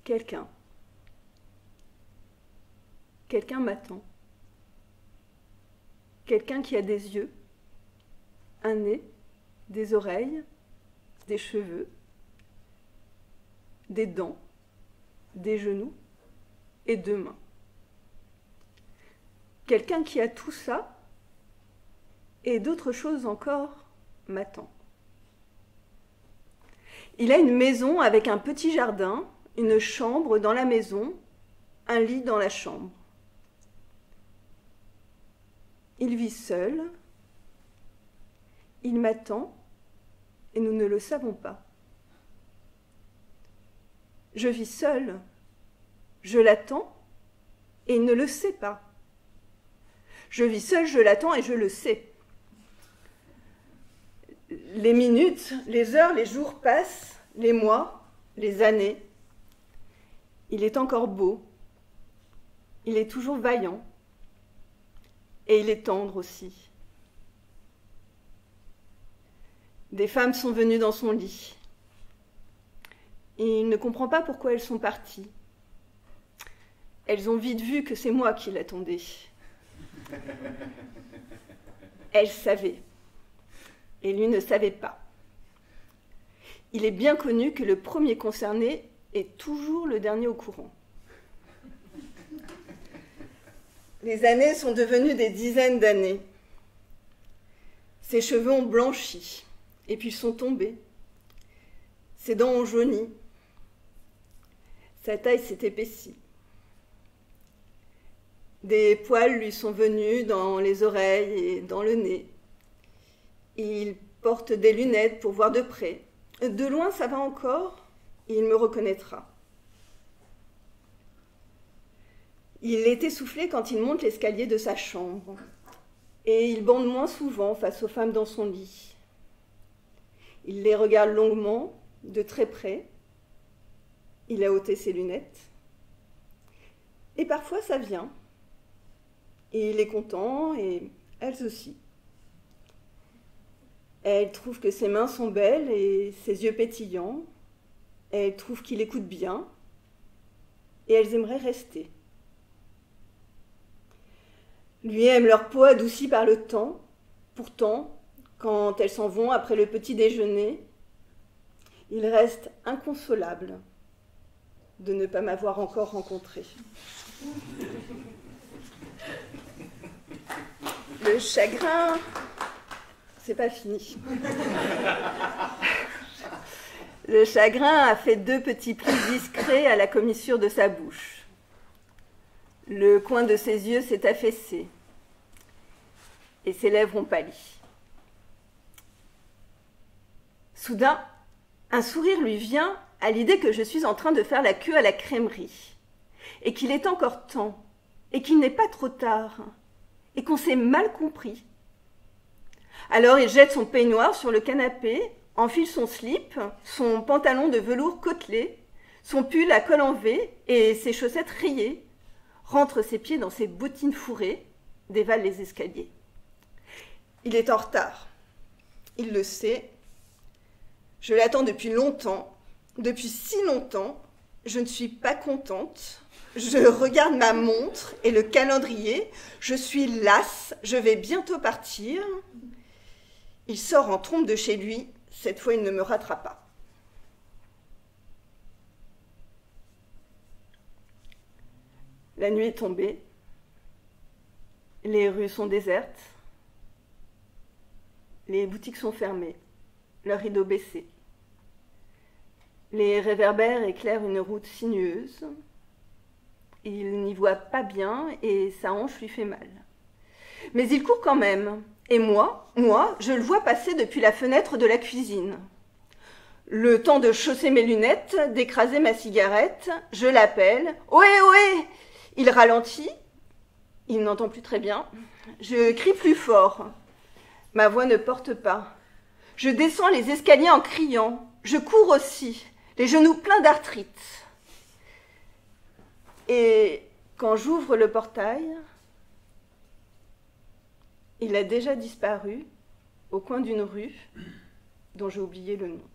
Quelqu'un. Quelqu'un m'attend. Quelqu'un qui a des yeux, un nez, des oreilles, des cheveux, des dents, des genoux et 2 mains. Quelqu'un qui a tout ça et d'autres choses encore m'attend. Il a une maison avec un petit jardin, une chambre dans la maison, un lit dans la chambre. Il vit seul, il m'attend et nous ne le savons pas. Je vis seul, je l'attends et il ne le sait pas. Je vis seul, je l'attends et je le sais. Les minutes, les heures, les jours passent, les mois, les années. Il est encore beau, il est toujours vaillant et il est tendre aussi. Des femmes sont venues dans son lit. Et il ne comprend pas pourquoi elles sont parties. Elles ont vite vu que c'est moi qui l'attendais. Elles savaient. Et lui ne savait pas. Il est bien connu que le premier concerné est toujours le dernier au courant. Les années sont devenues des dizaines d'années. Ses cheveux ont blanchi, et puis sont tombés. Ses dents ont jauni. Sa taille s'est épaissie. Des poils lui sont venus dans les oreilles et dans le nez. Il porte des lunettes pour voir de près. De loin, ça va encore, et il me reconnaîtra. Il est essoufflé quand il monte l'escalier de sa chambre, et il bande moins souvent face aux femmes dans son lit. Il les regarde longuement, de très près. Il a ôté ses lunettes. Et parfois, ça vient. Et il est content, et elles aussi. Elle trouve que ses mains sont belles et ses yeux pétillants. Elle trouve qu'il écoute bien. Et elles aimeraient rester. Lui aime leur peau adoucie par le temps. Pourtant, quand elles s'en vont après le petit déjeuner, il reste inconsolable de ne pas m'avoir encore rencontré. Le chagrin, c'est pas fini. Le chagrin a fait 2 petits plis discrets à la commissure de sa bouche. Le coin de ses yeux s'est affaissé et ses lèvres ont pâli. Soudain, un sourire lui vient à l'idée que je suis en train de faire la queue à la crèmerie et qu'il est encore temps et qu'il n'est pas trop tard et qu'on s'est mal compris. Alors il jette son peignoir sur le canapé, enfile son slip, son pantalon de velours côtelé, son pull à col en V et ses chaussettes rayées, rentre ses pieds dans ses bottines fourrées, dévale les escaliers. Il est en retard. Il le sait. Je l'attends depuis longtemps, depuis si longtemps, je ne suis pas contente. Je regarde ma montre et le calendrier. Je suis lasse, je vais bientôt partir. Il sort en trompe de chez lui. Cette fois, il ne me ratera pas. La nuit est tombée. Les rues sont désertes. Les boutiques sont fermées, leurs rideaux baissés. Les réverbères éclairent une route sinueuse. Il n'y voit pas bien et sa hanche lui fait mal. Mais il court quand même. Et moi, je le vois passer depuis la fenêtre de la cuisine. Le temps de chausser mes lunettes, d'écraser ma cigarette, je l'appelle. « Ohé, ohé !» Il ralentit. Il n'entend plus très bien. Je crie plus fort. Ma voix ne porte pas. Je descends les escaliers en criant. Je cours aussi, les genoux pleins d'arthrite. Et quand j'ouvre le portail, il a déjà disparu au coin d'une rue dont j'ai oublié le nom.